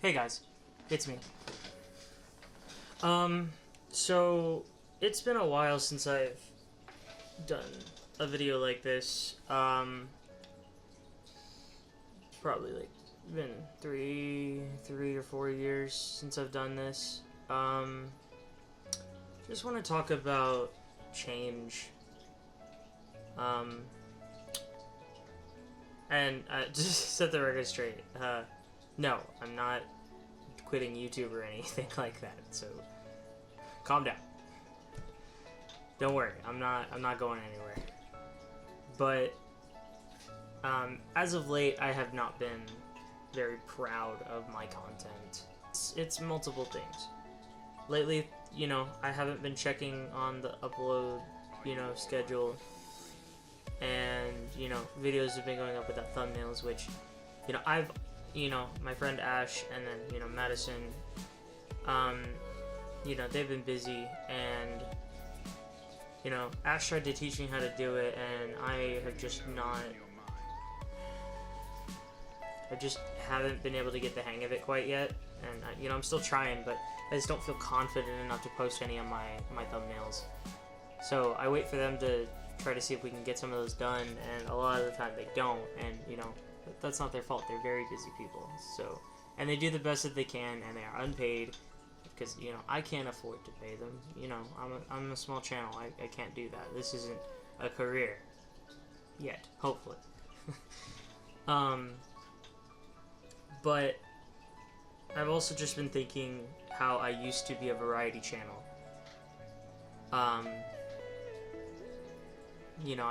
Hey guys, it's me. So it's been a while since I've done a video like this. Probably like been three or 4 years since I've done this. Just want to talk about change. And just set the record straight. No, I'm not quitting YouTube or anything like that. So calm down. Don't worry, I'm not going anywhere. But as of late, I have not been very proud of my content. It's multiple things. Lately, I haven't been checking on the upload, schedule. And, videos have been going up without thumbnails, which, I've, my friend Ash and then, Madison, they've been busy, and, Ash tried to teach me how to do it, and I have just haven't been able to get the hang of it quite yet, and, I'm still trying, but I just don't feel confident enough to post any of my thumbnails. So I wait for them to try to see if we can get some of those done, and a lot of the time they don't, and that's not their fault. They're very busy people, so, and they do the best that they can, and they are unpaid because I can't afford to pay them. I'm a small channel. I can't do that. This isn't a career yet, hopefully. But I've also just been thinking how I used to be a variety channel. I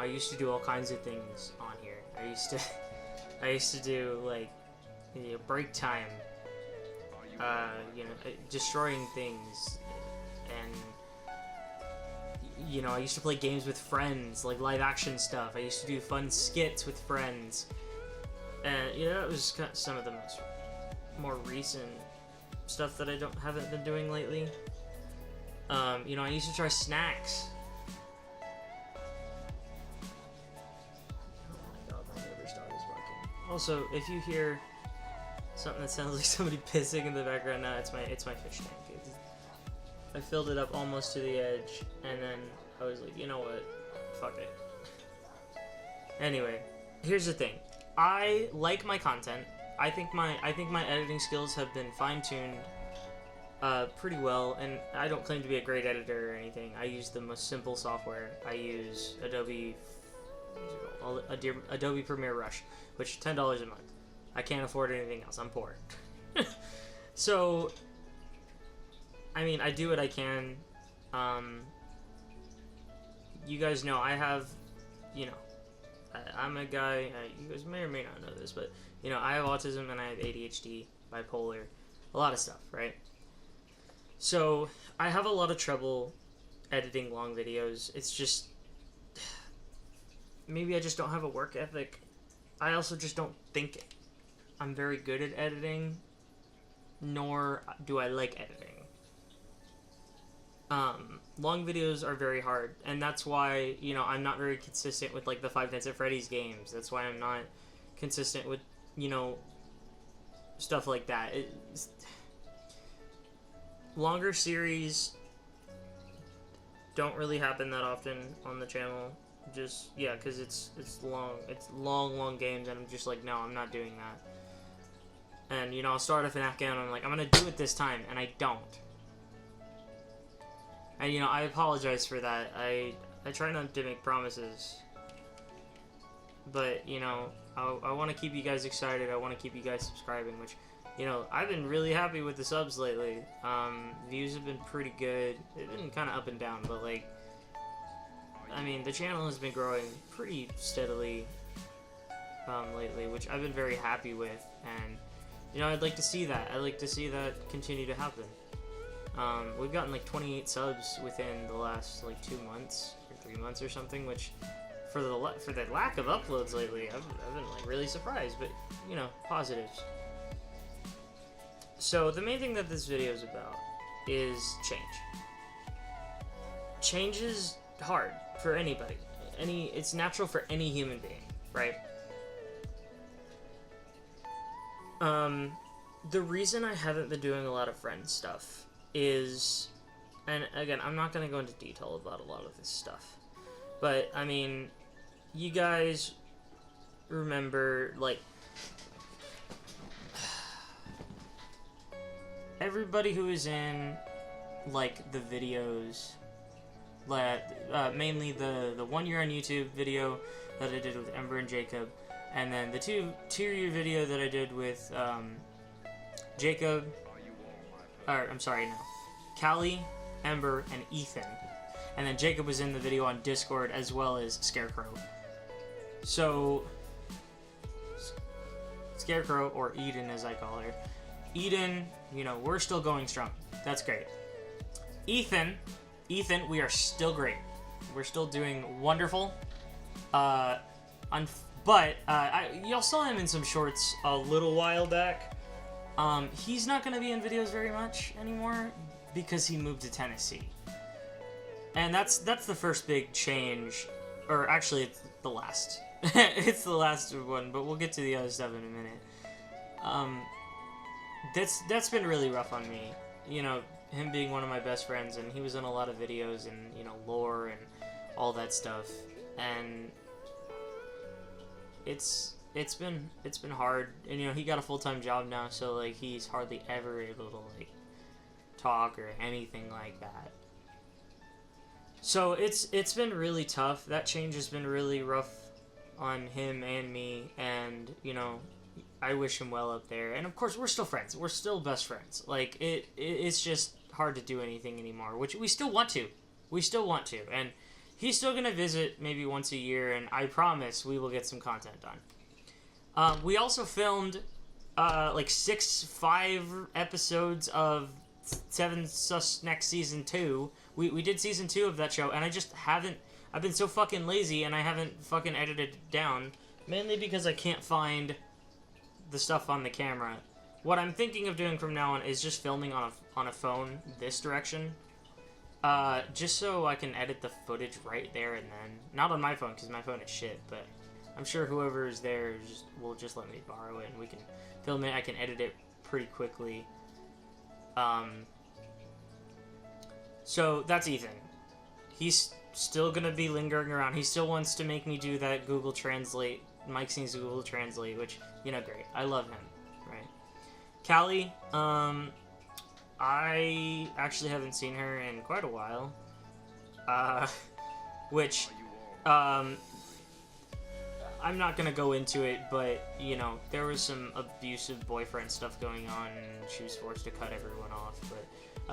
used to do all kinds of things on here. I used to do like, break time, destroying things, and I used to play games with friends, like live action stuff. I used to do fun skits with friends, and it was kind of some of the more recent stuff that I haven't been doing lately. I used to try snacks. Also, if you hear something that sounds like somebody pissing in the background now, it's my fish tank. I filled it up almost to the edge, and then I was like, you know what? Fuck it. Anyway, here's the thing. I like my content. I think my editing skills have been fine-tuned pretty well, and I don't claim to be a great editor or anything. I use the most simple software. I use Adobe Premiere Rush, which $10 a month. I can't afford anything else. I'm poor. So, I do what I can. You guys know I have, I'm a guy, you guys may or may not know this, but, I have autism and I have ADHD, bipolar, a lot of stuff, right? So, I have a lot of trouble editing long videos. It's just, maybe I just don't have a work ethic. I also just don't think I'm very good at editing, nor do I like editing. Long videos are very hard, and that's why, I'm not very consistent with, like, the Five Nights at Freddy's games. That's why I'm not consistent with, stuff like that. Longer series don't really happen that often on the channel. Just, yeah, because it's long games, and I'm just like, no, I'm not doing that. And, I'll start a FNAF game, and I'm like, I'm gonna do it this time, and I don't. And, I apologize for that. I try not to make promises. But, I want to keep you guys excited. I want to keep you guys subscribing, which, I've been really happy with the subs lately. Views have been pretty good. They've been kind of up and down, but, like, the channel has been growing pretty steadily lately, which I've been very happy with, and, I'd like to see that. I'd like to see that continue to happen. We've gotten, like, 28 subs within the last, like, 2 months, or 3 months or something, which, for the lack of uploads lately, I've been, like, really surprised, but, positives. So, the main thing that this video is about is change. Change is hard for anybody. It's natural for any human being, right? the reason I haven't been doing a lot of friend stuff is, and again, I'm not going to go into detail about a lot of this stuff, but, I mean, you guys remember, like, everybody who is in, like, the videos, mainly the 1 year on YouTube video that I did with Ember and Jacob, and then the two-year video that I did with, Jacob, Callie, Ember, and Ethan. And then Jacob was in the video on Discord as well as Scarecrow. So, Scarecrow, or Eden as I call her. Eden, you know, we're still going strong. That's great. Ethan, we are still great. We're still doing wonderful. Y'all saw him in some shorts a little while back. He's not going to be in videos very much anymore because he moved to Tennessee. And that's the first big change, or actually it's the last. It's the last one, but we'll get to the other stuff in a minute. That's been really rough on me. You know, him being one of my best friends, and he was in a lot of videos and, you know, lore and all that stuff. And it's been hard, and you know, he got a full-time job now, so like he's hardly ever able to like talk or anything like that. So it's been really tough. That change has been really rough on him and me, and you know, I wish him well up there. And of course, we're still friends. We're still best friends. Like it's just hard to do anything anymore, which we still want to. We still want to, and he's still gonna visit maybe once a year, and I promise we will get some content done. We also filmed like 5 episodes of Seven Sus Next Season 2. We did Season 2 of that show, and I just haven't... I've been so fucking lazy, and I haven't fucking edited it down. Mainly because I can't find the stuff on the camera. What I'm thinking of doing from now on is just filming on a phone this direction. Just so I can edit the footage right there and then. Not on my phone, because my phone is shit, but I'm sure whoever is there will just let me borrow it, and we can film it. I can edit it pretty quickly. So that's Ethan. He's still gonna be lingering around. He still wants to make me do that Google Translate, Mike Sings Google Translate, which, you know, great. I love him, right? Callie, I actually haven't seen her in quite a while. Which, I'm not gonna go into it, but, you know, there was some abusive boyfriend stuff going on, and she was forced to cut everyone off, but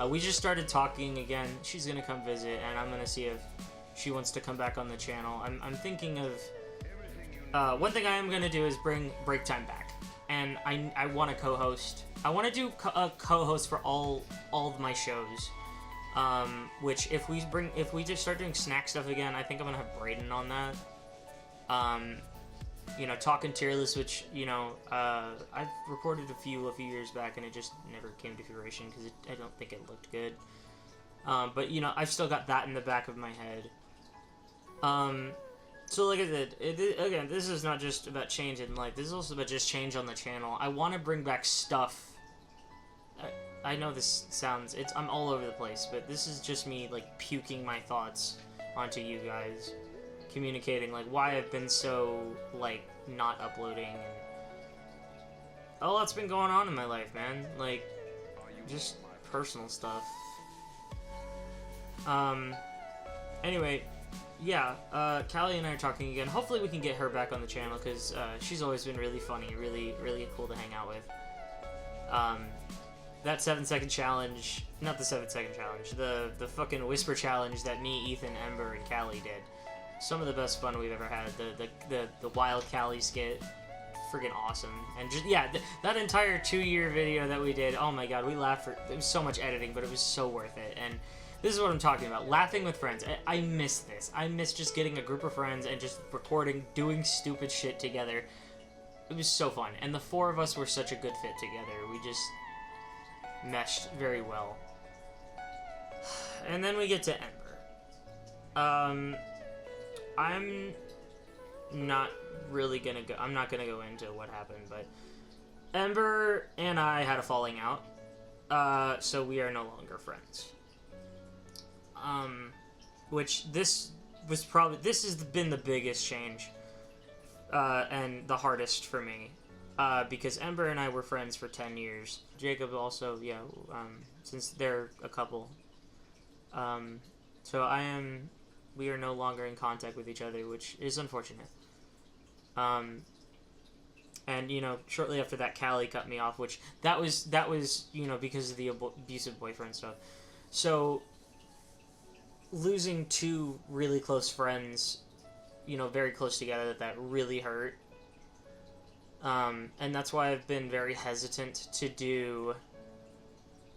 we just started talking again. She's gonna come visit, and I'm gonna see if she wants to come back on the channel. I'm thinking of, one thing I am gonna do is bring Break Time back, and I want to co-host. I want to do a co-host for all of my shows, which if we just start doing snack stuff again, I think I'm gonna have Brayden on that. You know, Talking Tier List, which, you know, I've recorded a few years back, and it just never came to fruition because I don't think it looked good. But, you know, I've still got that in the back of my head. So like I said, again, this is not just about change in life. This is also about just change on the channel. I want to bring back stuff. I know this sounds... I'm all over the place, but this is just me, like, puking my thoughts onto you guys. Communicating, like, why I've been so, like, not uploading, and a lot's been going on in my life, man. Like, just personal stuff. Anyway, yeah, Callie and I are talking again. Hopefully we can get her back on the channel, because she's always been really funny, really cool to hang out with. That 7-second challenge, not the 7-second challenge, the fucking whisper challenge that me, Ethan, Ember, and Callie did. Some of the best fun we've ever had. The Wild Callie skit, friggin' awesome. And just, yeah, that entire 2-year video that we did, oh my god, we laughed for, it was so much editing, but it was so worth it. And this is what I'm talking about, laughing with friends. I miss this. I miss just getting a group of friends and just recording, doing stupid shit together. It was so fun. And the 4 of us were such a good fit together. We just meshed very well. And then we get to Ember. I'm not really gonna go... I'm not gonna go into what happened, but... Ember and I had a falling out, so we are no longer friends. Which this has been the biggest change, and the hardest for me, because Ember and I were friends for 10 years. Jacob also, yeah, since they're a couple. So we are no longer in contact with each other, which is unfortunate. And, you know, shortly after that, Callie cut me off, which that was, you know, because of the abusive boyfriend stuff. So, losing two really close friends, you know, very close together, that really hurt. And that's why I've been very hesitant to do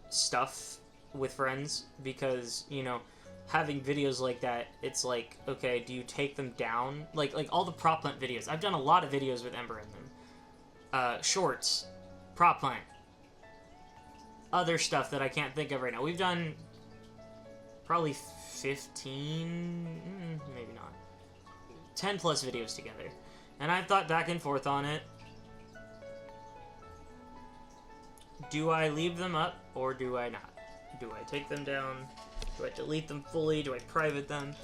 stuff with friends, because, you know, having videos like that, it's like, okay, do you take them down? Like all the prop plant videos. I've done a lot of videos with Ember in them. Shorts, prop plant, other stuff that I can't think of right now. We've done probably 15, maybe not, 10 plus videos together. And I've thought back and forth on it. Do I leave them up or do I not? Do I take them down? Do I delete them fully? Do I private them?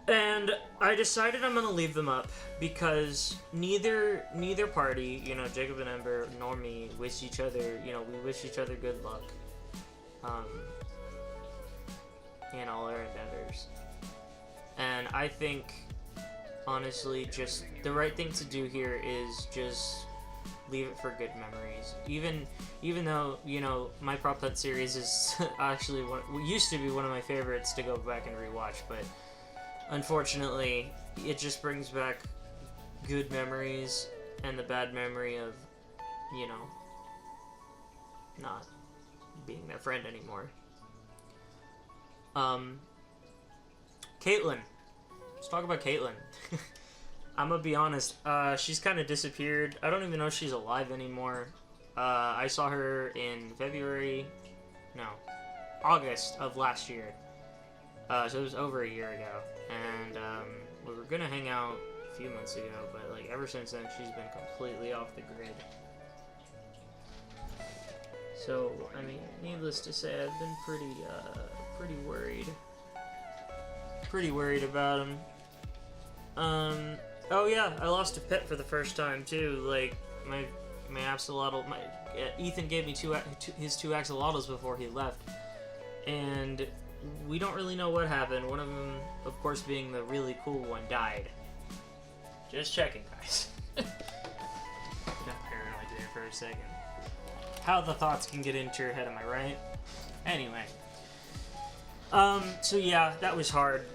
And I decided I'm gonna leave them up because neither party, you know, Jacob and Ember, nor me, wish each other, you know, we wish each other good luck, in all our endeavors. And I think, honestly, just the right thing to do here is just leave it for good memories. Even though, you know, my Prop Plant series is actually used to be one of my favorites to go back and rewatch, but unfortunately, it just brings back good memories and the bad memory of, you know, not being their friend anymore. Caitlyn. Let's talk about Caitlyn. I'm gonna be honest, she's kind of disappeared. I don't even know if she's alive anymore. I saw her in August of last year. So it was over a year ago. And we were gonna hang out a few months ago, but like ever since then, she's been completely off the grid. So, I mean, needless to say, I've been pretty worried. Pretty worried about him. Oh yeah, I lost a pet for the first time too. Like my axolotl. Ethan gave me his two axolotls before he left, and we don't really know what happened. One of them, of course, being the really cool one, died. Just checking, guys. Got paranoid there for a second. How the thoughts can get into your head, am I right? Anyway. So yeah, that was hard.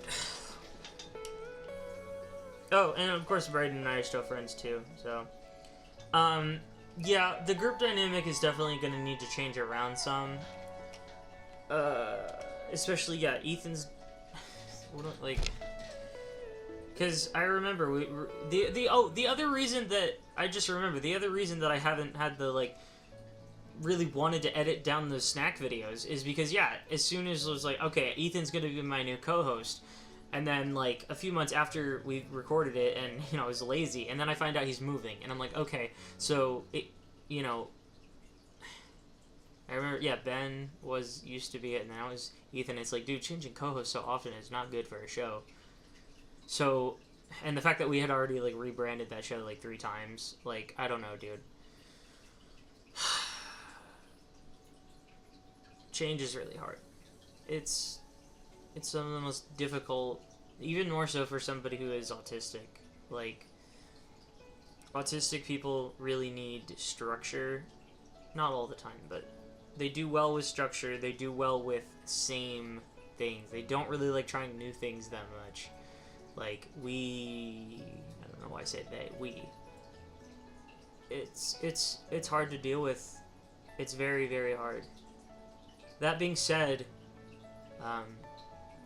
Oh, and of course Brayden and I are still friends too, so. Yeah, the group dynamic is definitely gonna need to change around some. Especially, yeah, Ethan's... like... Because I remember, the other reason that... I just remember, the other reason that I haven't had the, like... really wanted to edit down those snack videos is because, yeah, as soon as it was like, okay, Ethan's gonna be my new co-host, and then, like, a few months after we recorded it, and, you know, I was lazy, and then I find out he's moving, and I'm like, okay, so, you know... I remember, yeah, Ben used to be it, and now it's Ethan. It's like, dude, changing co-hosts so often is not good for a show. So, and the fact that we had already, like, rebranded that show, like, 3 times, like, I don't know, dude. Change is really hard. It's some of the most difficult, even more so for somebody who is autistic. Like, autistic people really need structure. Not all the time, but they do well with structure. They do well with same things. They don't really like trying new things that much. Like, I don't know why I say we. It's hard to deal with. It's very, very hard. That being said, I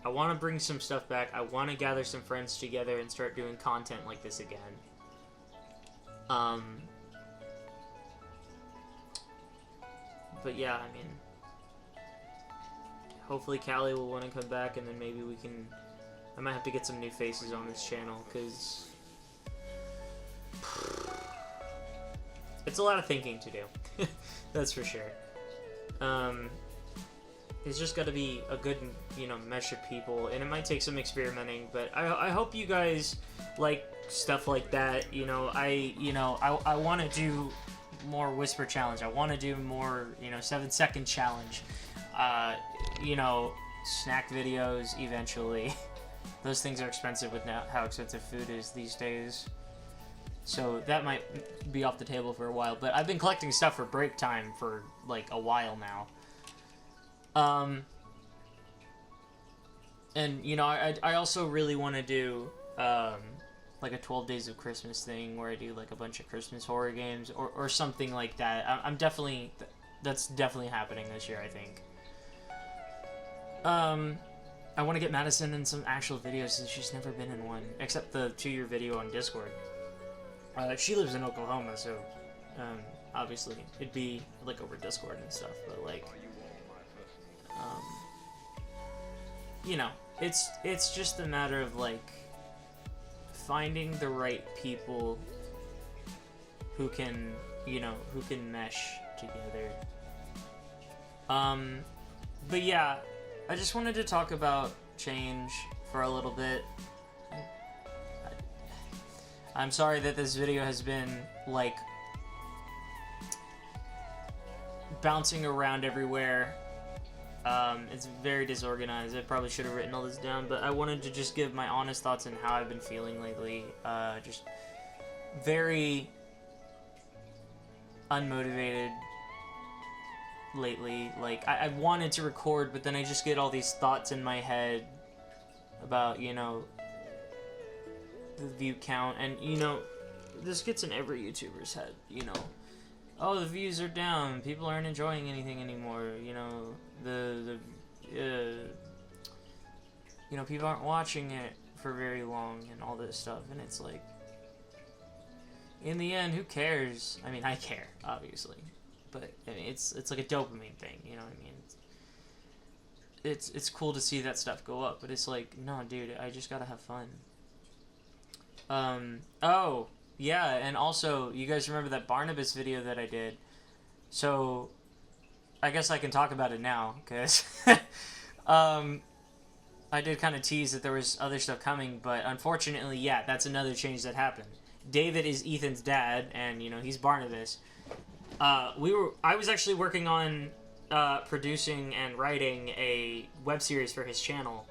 want to bring some stuff back. I want to gather some friends together and start doing content like this again. But yeah, I mean, hopefully Callie will want to come back, and then maybe I might have to get some new faces on this channel, because it's a lot of thinking to do. That's for sure. It's just got to be a good, mesh of people, and it might take some experimenting, but I hope you guys like stuff like that. I want to do more Whisper Challenge. I want to do more, 7-second challenge. Snack videos eventually. Those things are expensive with now how expensive food is these days. So that might be off the table for a while, but I've been collecting stuff for break time for like a while now. And I also really want to do like a 12 Days of Christmas thing where I do like a bunch of Christmas horror games or something like that. That's definitely happening this year, I think. I want to get Madison in some actual videos since she's never been in one, except the 2-year video on Discord. She lives in Oklahoma, so obviously it'd be like over Discord and stuff, but like, it's just a matter of like finding the right people who can mesh together. But yeah, I just wanted to talk about change for a little bit. I'm sorry that this video has been like bouncing around everywhere. It's very disorganized. I probably should have written all this down, but I wanted to just give my honest thoughts on how I've been feeling lately. Just very unmotivated lately. Like, I wanted to record, but then I just get all these thoughts in my head about, the view count, and, this gets in every YouTuber's head, oh, the views are down, people aren't enjoying anything anymore, people aren't watching it for very long, and all this stuff, and it's like, in the end, who cares? I mean, I care, obviously, but, I mean, it's like a dopamine thing, you know what I mean? It's cool to see that stuff go up, but it's like, no, dude, I just gotta have fun. Oh, yeah, and also, you guys remember that Barnabas video that I did? So, I guess I can talk about it now, because, I did kind of tease that there was other stuff coming, but unfortunately, yeah, that's another change that happened. David is Ethan's dad, and, he's Barnabas. I was actually working on, producing and writing a web series for his channel.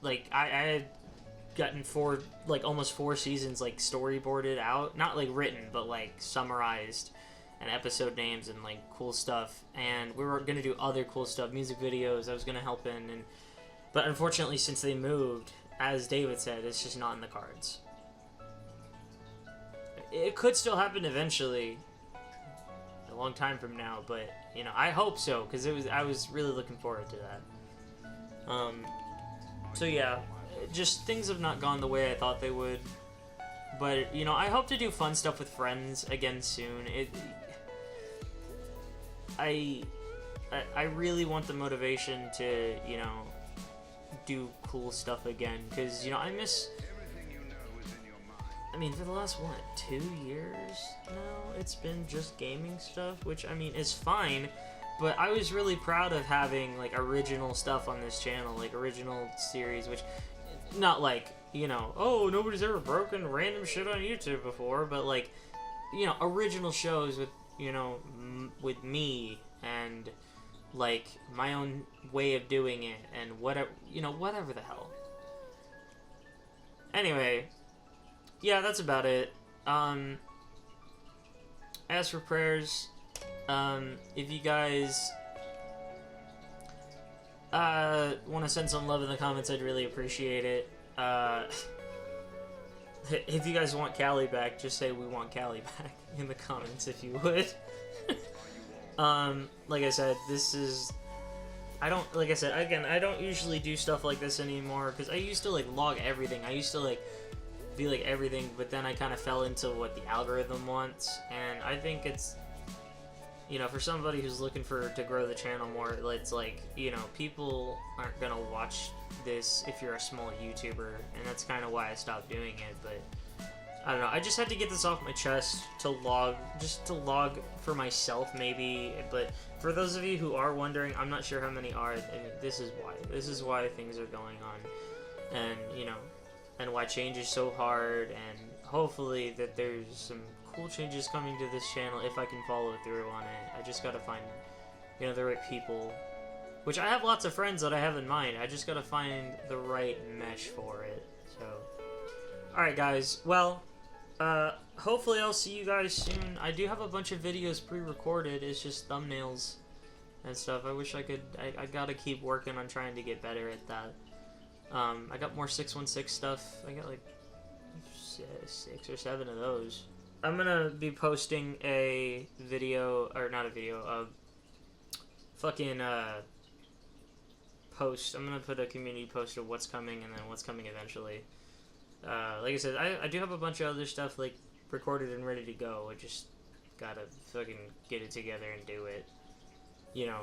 Like, I had gotten almost 4 seasons, like, storyboarded out. Not, like, written, but, like, summarized, and episode names and, like, cool stuff. And we were gonna do other cool stuff, music videos I was gonna help in. But unfortunately, since they moved, as David said, it's just not in the cards. It could still happen eventually, a long time from now, but, I hope so, because I was really looking forward to that. So yeah, just things have not gone the way I thought they would. But, I hope to do fun stuff with friends again soon. I really want the motivation to, do cool stuff again. Because, I miss... I mean, for the last, 2 years now? It's been just gaming stuff, which, is fine. But I was really proud of having, like, original stuff on this channel, like, original series, which, not like, oh, nobody's ever broken random shit on YouTube before, but, like, original shows with, with me, and, like, my own way of doing it, and whatever, whatever the hell. Anyway, yeah, that's about it. As for prayers... if you guys want to send some love in the comments, I'd really appreciate it. If you guys want Callie back, just say we want Callie back in the comments if you would. Like I said, I don't usually do stuff like this anymore, because I used to, like, log everything. I used to, like, be like everything, but then I kind of fell into what the algorithm wants, and I think it's, for somebody who's looking to grow the channel more, it's like, people aren't gonna watch this if you're a small YouTuber, and that's kind of why I stopped doing it. But I don't know. I just had to get this off my chest to log, just to log for myself, maybe. But for those of you who are wondering, I'm not sure how many are. I mean, this is why. This is why things are going on, and you know, and why change is so hard. And hopefully that there's some cool changes coming to this channel if I can follow through on it. I just gotta find, you know, the right people. Which I have lots of friends that I have in mind. I just gotta find the right mesh for it. So, alright guys, well, hopefully I'll see you guys soon. I do have a bunch of videos pre-recorded. It's just thumbnails and stuff. I wish I could, I gotta keep working on trying to get better at that. I got more 616 stuff. I got like 6 or 7 of those. I'm gonna be posting a video, or not a video, a fucking, post. I'm gonna put a community post of what's coming and then what's coming eventually. Like I said, I do have a bunch of other stuff like recorded and ready to go. I just gotta fucking get it together and do it. You know,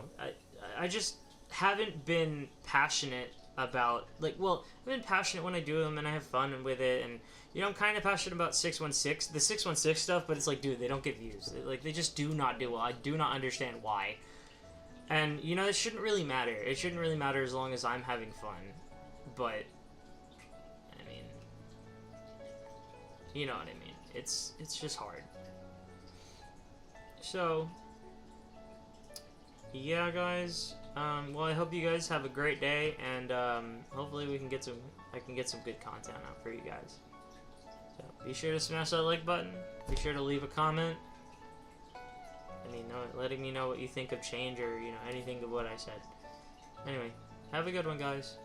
I just haven't been passionate about, like, well, I've been passionate when I do them and I have fun with it, and you know, I'm kind of passionate about 616, the 616 stuff, but it's like, dude, they don't get views. Like, they just do not do well. I do not understand why. And, you know, it shouldn't really matter. It shouldn't really matter as long as I'm having fun. But, I mean, you know what I mean. It's just hard. So, yeah, guys. Well, I hope you guys have a great day, and hopefully we can get I can get some good content out for you guys. So, be sure to smash that like button. Be sure to leave a comment. Letting me know what you think of change, or, you know, anything of what I said. Anyway, have a good one, guys.